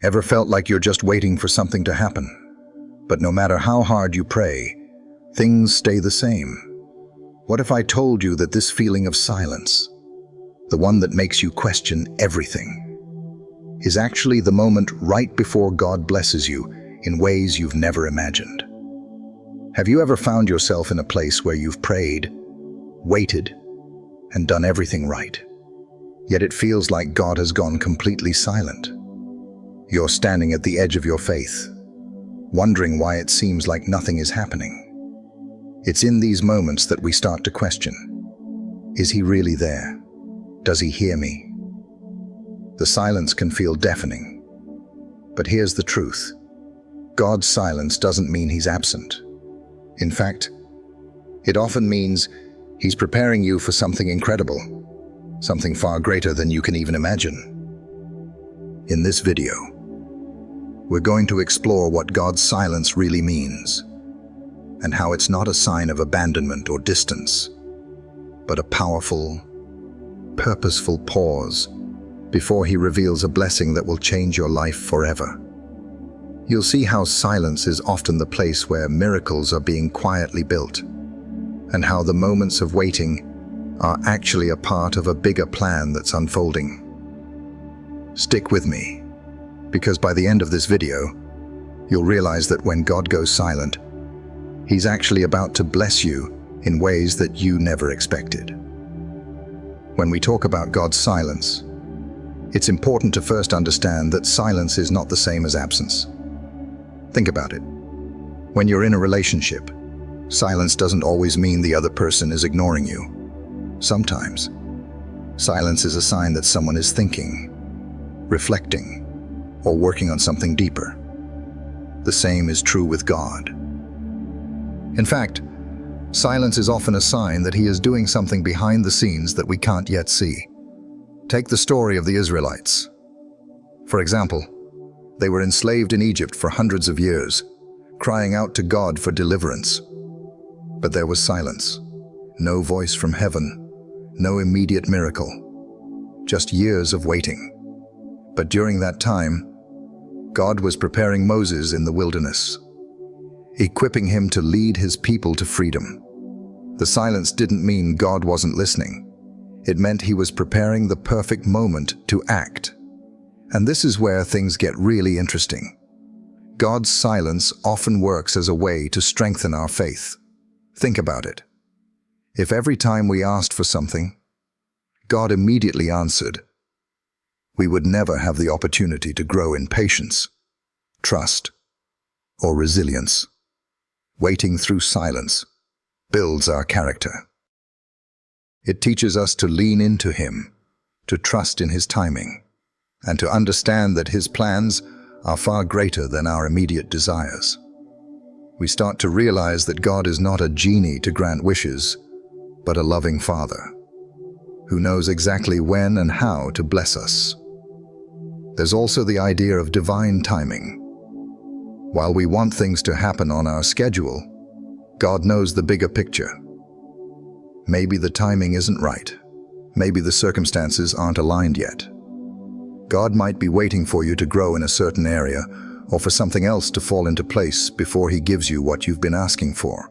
Ever felt like you're just waiting for something to happen? But no matter how hard you pray, things stay the same. What if I told you that this feeling of silence, the one that makes you question everything, is actually the moment right before God blesses you in ways you've never imagined? Have you ever found yourself in a place where you've prayed, waited, and done everything right, yet it feels like God has gone completely silent? You're standing at the edge of your faith, wondering why it seems like nothing is happening. It's in these moments that we start to question, is he really there? Does he hear me? The silence can feel deafening. But here's the truth. God's silence doesn't mean he's absent. In fact, it often means he's preparing you for something incredible, something far greater than you can even imagine. In this video, we're going to explore what God's silence really means, and how it's not a sign of abandonment or distance, but a powerful, purposeful pause before he reveals a blessing that will change your life forever. You'll see how silence is often the place where miracles are being quietly built, and how the moments of waiting are actually a part of a bigger plan that's unfolding. Stick with me, because by the end of this video, you'll realize that when God goes silent, he's actually about to bless you in ways that you never expected. When we talk about God's silence, it's important to first understand that silence is not the same as absence. Think about it. When you're in a relationship, silence doesn't always mean the other person is ignoring you. Sometimes, silence is a sign that someone is thinking, reflecting, or working on something deeper. The same is true with God. In fact, silence is often a sign that he is doing something behind the scenes that we can't yet see. Take the story of the Israelites. For example, they were enslaved in Egypt for hundreds of years, crying out to God for deliverance. But there was silence. No voice from heaven, no immediate miracle, just years of waiting. But during that time, God was preparing Moses in the wilderness, equipping him to lead his people to freedom. The silence didn't mean God wasn't listening. It meant he was preparing the perfect moment to act. And this is where things get really interesting. God's silence often works as a way to strengthen our faith. Think about it. If every time we asked for something, God immediately answered, we would never have the opportunity to grow in patience, trust, or resilience. Waiting through silence builds our character. It teaches us to lean into him, to trust in his timing, and to understand that his plans are far greater than our immediate desires. We start to realize that God is not a genie to grant wishes, but a loving Father, who knows exactly when and how to bless us. There's also the idea of divine timing. While we want things to happen on our schedule, God knows the bigger picture. Maybe the timing isn't right. Maybe the circumstances aren't aligned yet. God might be waiting for you to grow in a certain area, or for something else to fall into place before he gives you what you've been asking for.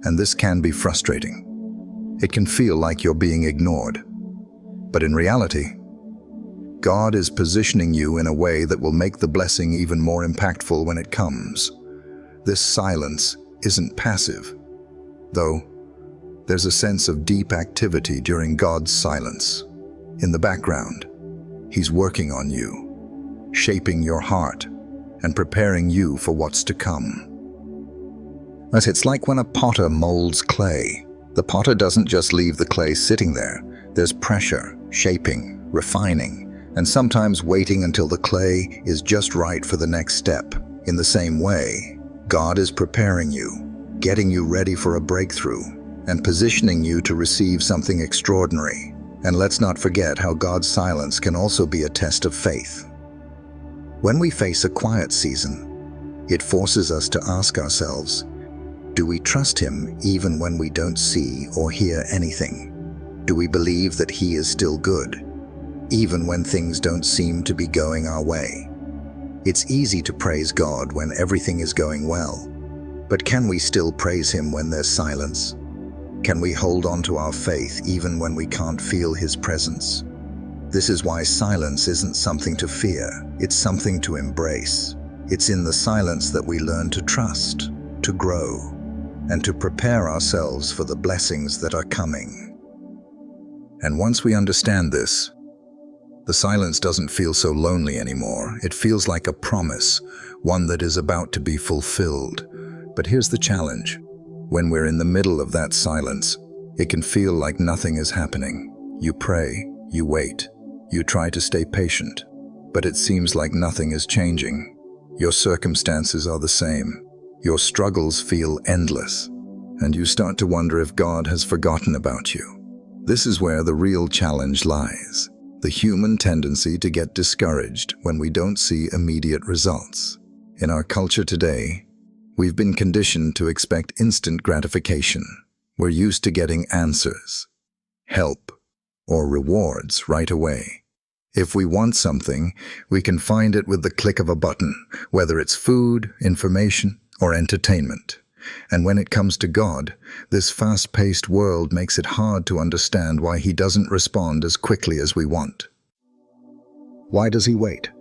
And this can be frustrating. It can feel like you're being ignored. But in reality, God is positioning you in a way that will make the blessing even more impactful when it comes. This silence isn't passive, though there's a sense of deep activity during God's silence. In the background, he's working on you, shaping your heart, and preparing you for what's to come. But it's like when a potter molds clay. The potter doesn't just leave the clay sitting there. There's pressure, shaping, refining, and sometimes waiting until the clay is just right for the next step. In the same way, God is preparing you, getting you ready for a breakthrough, and positioning you to receive something extraordinary. And let's not forget how God's silence can also be a test of faith. When we face a quiet season, it forces us to ask ourselves, do we trust him even when we don't see or hear anything? Do we believe that he is still good, even when things don't seem to be going our way? It's easy to praise God when everything is going well. But can we still praise Him when there's silence? Can we hold on to our faith even when we can't feel His presence? This is why silence isn't something to fear, it's something to embrace. It's in the silence that we learn to trust, to grow, and to prepare ourselves for the blessings that are coming. And once we understand this, the silence doesn't feel so lonely anymore. It feels like a promise, one that is about to be fulfilled. But here's the challenge. When we're in the middle of that silence, it can feel like nothing is happening. You pray, you wait, you try to stay patient, but it seems like nothing is changing. Your circumstances are the same. Your struggles feel endless, and you start to wonder if God has forgotten about you. This is where the real challenge lies. The human tendency to get discouraged when we don't see immediate results. In our culture today, we've been conditioned to expect instant gratification. We're used to getting answers, help, or rewards right away. If we want something, we can find it with the click of a button, whether it's food, information, or entertainment. And when it comes to God, this fast-paced world makes it hard to understand why He doesn't respond as quickly as we want. Why does He wait?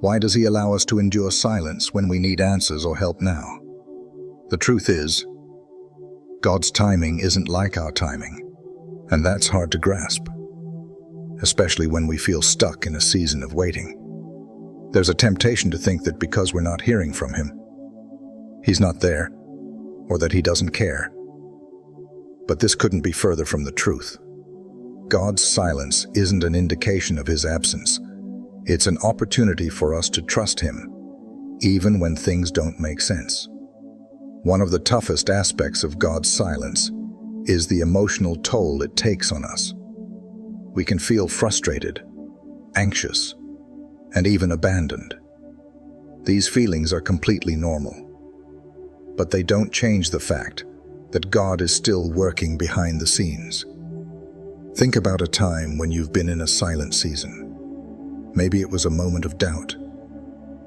Why does He allow us to endure silence when we need answers or help now? The truth is, God's timing isn't like our timing, and that's hard to grasp, especially when we feel stuck in a season of waiting. There's a temptation to think that because we're not hearing from Him, He's not there, or that He doesn't care. But this couldn't be further from the truth. God's silence isn't an indication of His absence. It's an opportunity for us to trust Him, even when things don't make sense. One of the toughest aspects of God's silence is the emotional toll it takes on us. We can feel frustrated, anxious, and even abandoned. These feelings are completely normal, but they don't change the fact that God is still working behind the scenes. Think about a time when you've been in a silent season. Maybe it was a moment of doubt,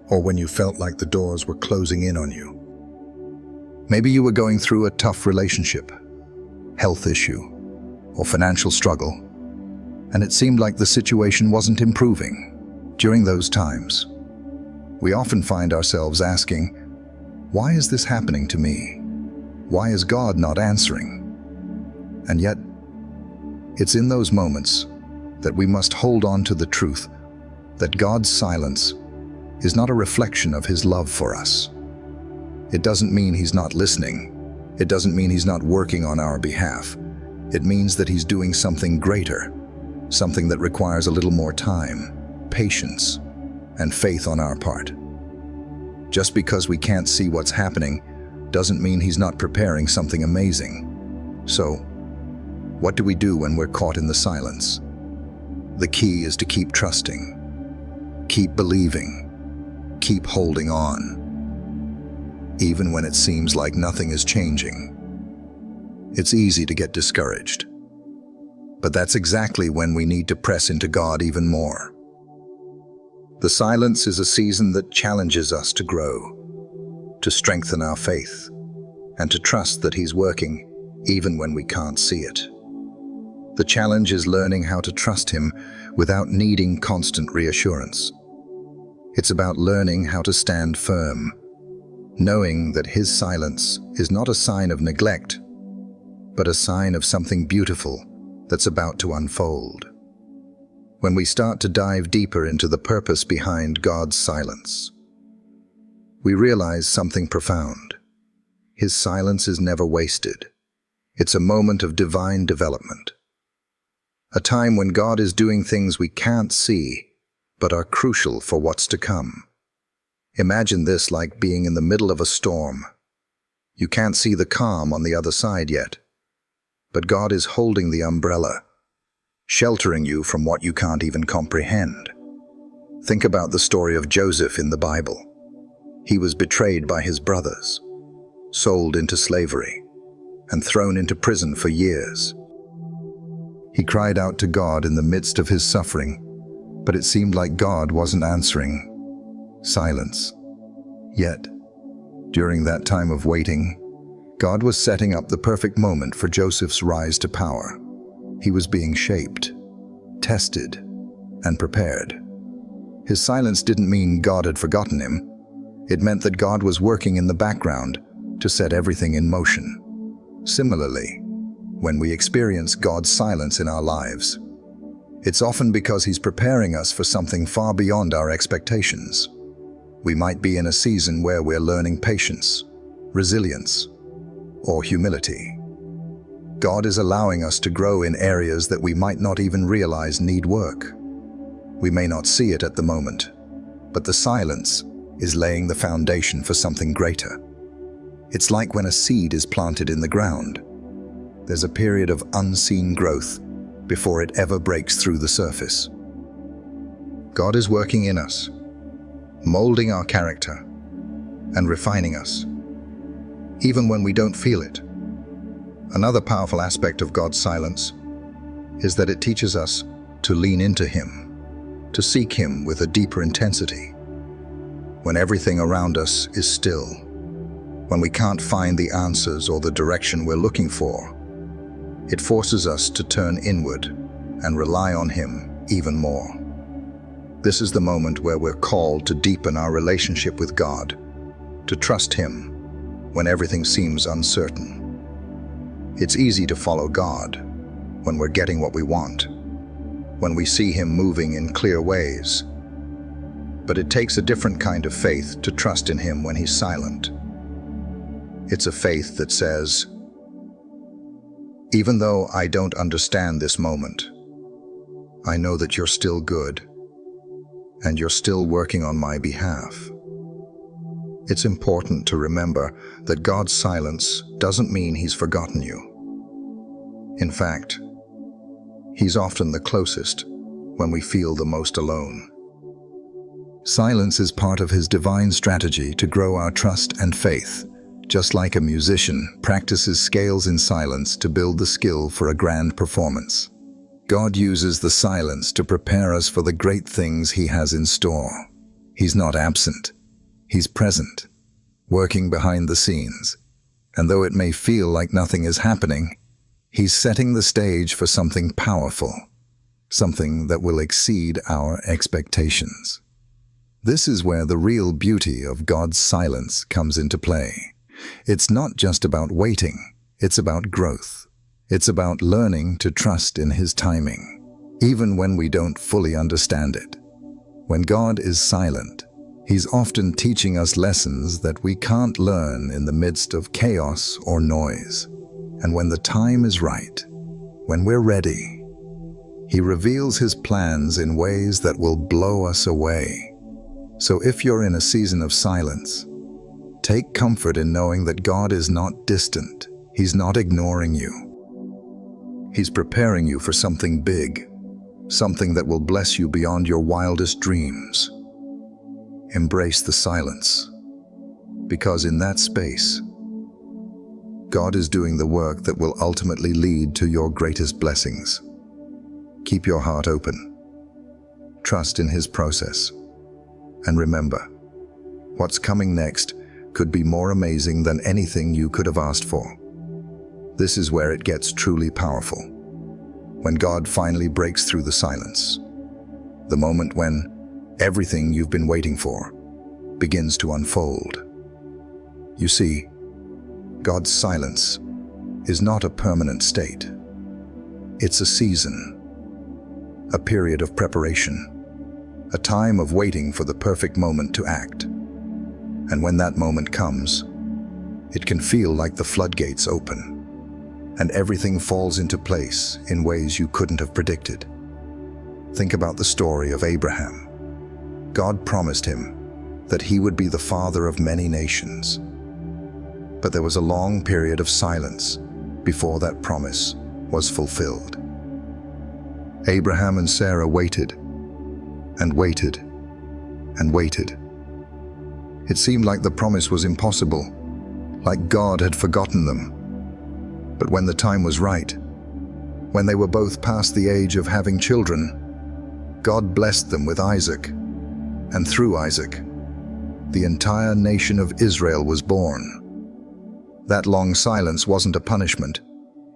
or when you felt like the doors were closing in on you. Maybe you were going through a tough relationship, health issue, or financial struggle, and it seemed like the situation wasn't improving. During those times, we often find ourselves asking, why is this happening to me? Why is God not answering? And yet, it's in those moments that we must hold on to the truth that God's silence is not a reflection of His love for us. It doesn't mean He's not listening. It doesn't mean He's not working on our behalf. It means that He's doing something greater, something that requires a little more time, patience, and faith on our part. Just because we can't see what's happening doesn't mean He's not preparing something amazing. So, what do we do when we're caught in the silence? The key is to keep trusting, keep believing, keep holding on, even when it seems like nothing is changing. It's easy to get discouraged, but that's exactly when we need to press into God even more. The silence is a season that challenges us to grow, to strengthen our faith, and to trust that He's working even when we can't see it. The challenge is learning how to trust Him without needing constant reassurance. It's about learning how to stand firm, knowing that His silence is not a sign of neglect, but a sign of something beautiful that's about to unfold. When we start to dive deeper into the purpose behind God's silence, we realize something profound. His silence is never wasted. It's a moment of divine development, a time when God is doing things we can't see, but are crucial for what's to come. Imagine this like being in the middle of a storm. You can't see the calm on the other side yet, but God is holding the umbrella, sheltering you from what you can't even comprehend. Think about the story of Joseph in the Bible. He was betrayed by his brothers, sold into slavery, and thrown into prison for years. He cried out to God in the midst of his suffering, but it seemed like God wasn't answering. silence. Yet, during that time of waiting, God was setting up the perfect moment for Joseph's rise to power. He was being shaped, tested, and prepared. His silence didn't mean God had forgotten him. It meant that God was working in the background to set everything in motion. Similarly, when we experience God's silence in our lives, it's often because He's preparing us for something far beyond our expectations. We might be in a season where we're learning patience, resilience, or humility. God is allowing us to grow in areas that we might not even realize need work. We may not see it at the moment, but the silence is laying the foundation for something greater. It's like when a seed is planted in the ground. There's a period of unseen growth before it ever breaks through the surface. God is working in us, molding our character and refining us, even when we don't feel it. Another powerful aspect of God's silence is that it teaches us to lean into Him, to seek Him with a deeper intensity. When everything around us is still, when we can't find the answers or the direction we're looking for, it forces us to turn inward and rely on Him even more. This is the moment where we're called to deepen our relationship with God, to trust Him when everything seems uncertain. It's easy to follow God when we're getting what we want, when we see Him moving in clear ways. But it takes a different kind of faith to trust in Him when He's silent. It's a faith that says, even though I don't understand this moment, I know that you're still good, and you're still working on my behalf. It's important to remember that God's silence doesn't mean He's forgotten you. In fact, He's often the closest when we feel the most alone. Silence is part of His divine strategy to grow our trust and faith, just like a musician practices scales in silence to build the skill for a grand performance. God uses the silence to prepare us for the great things He has in store. He's not absent. He's present, working behind the scenes. And though it may feel like nothing is happening, He's setting the stage for something powerful, something that will exceed our expectations. This is where the real beauty of God's silence comes into play. It's not just about waiting, it's about growth. It's about learning to trust in His timing, even when we don't fully understand it. When God is silent, He's often teaching us lessons that we can't learn in the midst of chaos or noise. And when the time is right, when we're ready, He reveals His plans in ways that will blow us away. So if you're in a season of silence, take comfort in knowing that God is not distant. He's not ignoring you. He's preparing you for something big, something that will bless you beyond your wildest dreams. Embrace the silence, because in that space, God is doing the work that will ultimately lead to your greatest blessings. Keep your heart open. Trust in His process. And remember, what's coming next could be more amazing than anything you could have asked for. This is where it gets truly powerful. When God finally breaks through the silence. The moment when everything you've been waiting for begins to unfold. You see, God's silence is not a permanent state. It's a season, a period of preparation, a time of waiting for the perfect moment to act. And when that moment comes, it can feel like the floodgates open, and everything falls into place in ways you couldn't have predicted. Think about the story of Abraham. God promised him that he would be the father of many nations. But there was a long period of silence before that promise was fulfilled. Abraham and Sarah waited and waited and waited. It seemed like the promise was impossible, like God had forgotten them. But when the time was right, when they were both past the age of having children, God blessed them with Isaac, and through Isaac, the entire nation of Israel was born. That long silence wasn't a punishment.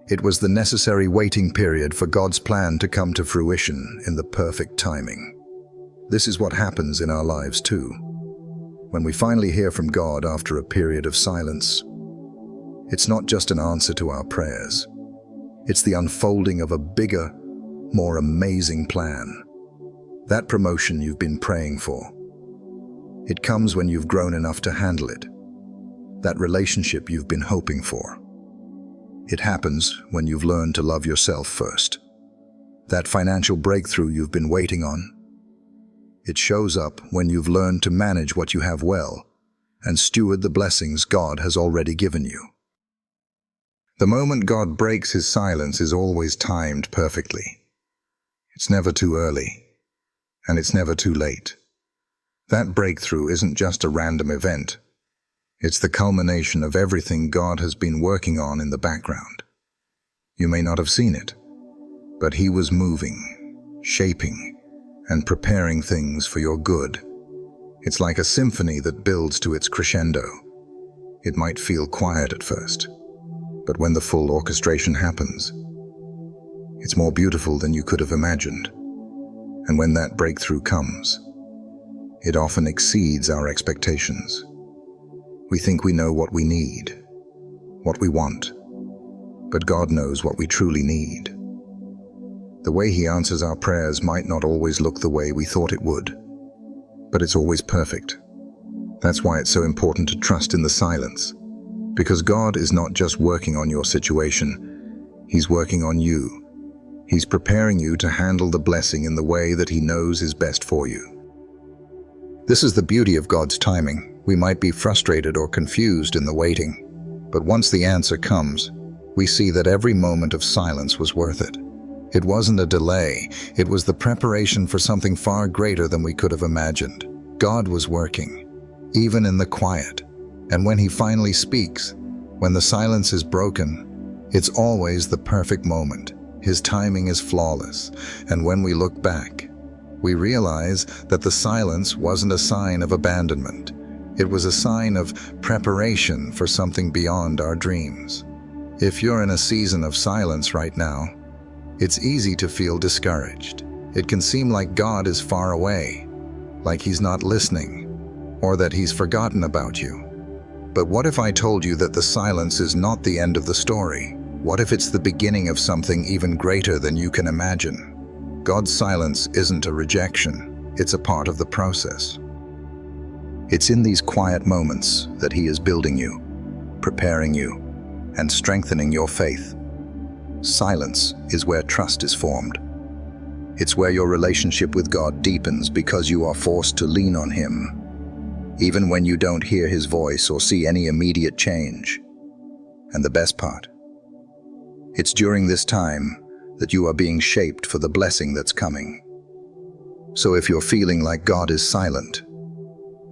It was the necessary waiting period for God's plan to come to fruition in the perfect timing. This is what happens in our lives too. When we finally hear from God after a period of silence, it's not just an answer to our prayers. It's the unfolding of a bigger, more amazing plan. That promotion you've been praying for. It comes when you've grown enough to handle it. That relationship you've been hoping for. It happens when you've learned to love yourself first. That financial breakthrough you've been waiting on. It shows up when you've learned to manage what you have well and steward the blessings God has already given you. The moment God breaks his silence is always timed perfectly. It's never too early, and it's never too late. That breakthrough isn't just a random event. It's the culmination of everything God has been working on in the background. You may not have seen it, but he was moving, shaping, and preparing things for your good. It's like a symphony that builds to its crescendo. It might feel quiet at first, but when the full orchestration happens, it's more beautiful than you could have imagined. And when that breakthrough comes, it often exceeds our expectations. We think we know what we need, what we want, but God knows what we truly need. The way he answers our prayers might not always look the way we thought it would, but it's always perfect. That's why it's so important to trust in the silence, because God is not just working on your situation, he's working on you. He's preparing you to handle the blessing in the way that he knows is best for you. This is the beauty of God's timing. We might be frustrated or confused in the waiting, but once the answer comes, we see that every moment of silence was worth it. It wasn't a delay, it was the preparation for something far greater than we could have imagined. God was working, even in the quiet. And when he finally speaks, when the silence is broken, it's always the perfect moment. His timing is flawless, and when we look back, we realize that the silence wasn't a sign of abandonment. It was a sign of preparation for something beyond our dreams. If you're in a season of silence right now, it's easy to feel discouraged. It can seem like God is far away, like he's not listening, or that he's forgotten about you. But what if I told you that the silence is not the end of the story? What if it's the beginning of something even greater than you can imagine? God's silence isn't a rejection, it's a part of the process. It's in these quiet moments that he is building you, preparing you, and strengthening your faith. Silence is where trust is formed. It's where your relationship with God deepens because you are forced to lean on him, even when you don't hear his voice or see any immediate change. And the best part, it's during this time that you are being shaped for the blessing that's coming. So if you're feeling like God is silent,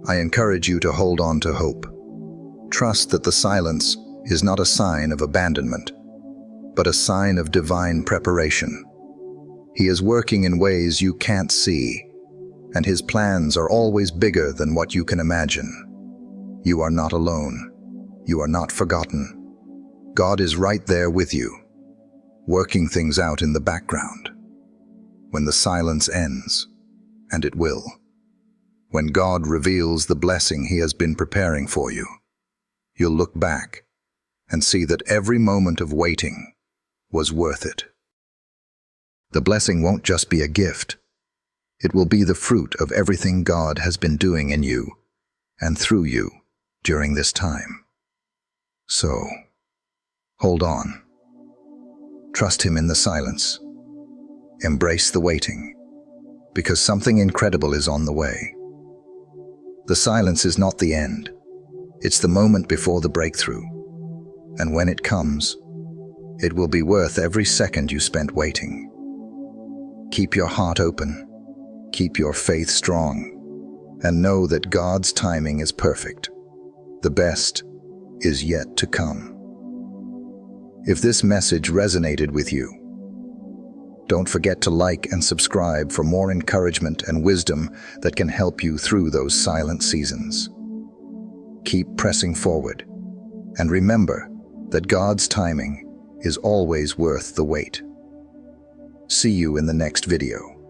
I encourage you to hold on to hope. Trust that the silence is not a sign of abandonment, but a sign of divine preparation. He is working in ways you can't see, and his plans are always bigger than what you can imagine. You are not alone. You are not forgotten. God is right there with you, working things out in the background. When the silence ends, and it will, when God reveals the blessing he has been preparing for you, you'll look back and see that every moment of waiting was worth it. The blessing won't just be a gift. It will be the fruit of everything God has been doing in you and through you during this time. So, hold on. Trust him in the silence. Embrace the waiting, because something incredible is on the way. The silence is not the end. It's the moment before the breakthrough. And when it comes, it will be worth every second you spent waiting. Keep your heart open, keep your faith strong, and know that God's timing is perfect. The best is yet to come. If this message resonated with you, don't forget to like and subscribe for more encouragement and wisdom that can help you through those silent seasons. keep pressing forward. And remember that God's timing is always worth the wait. See you in the next video.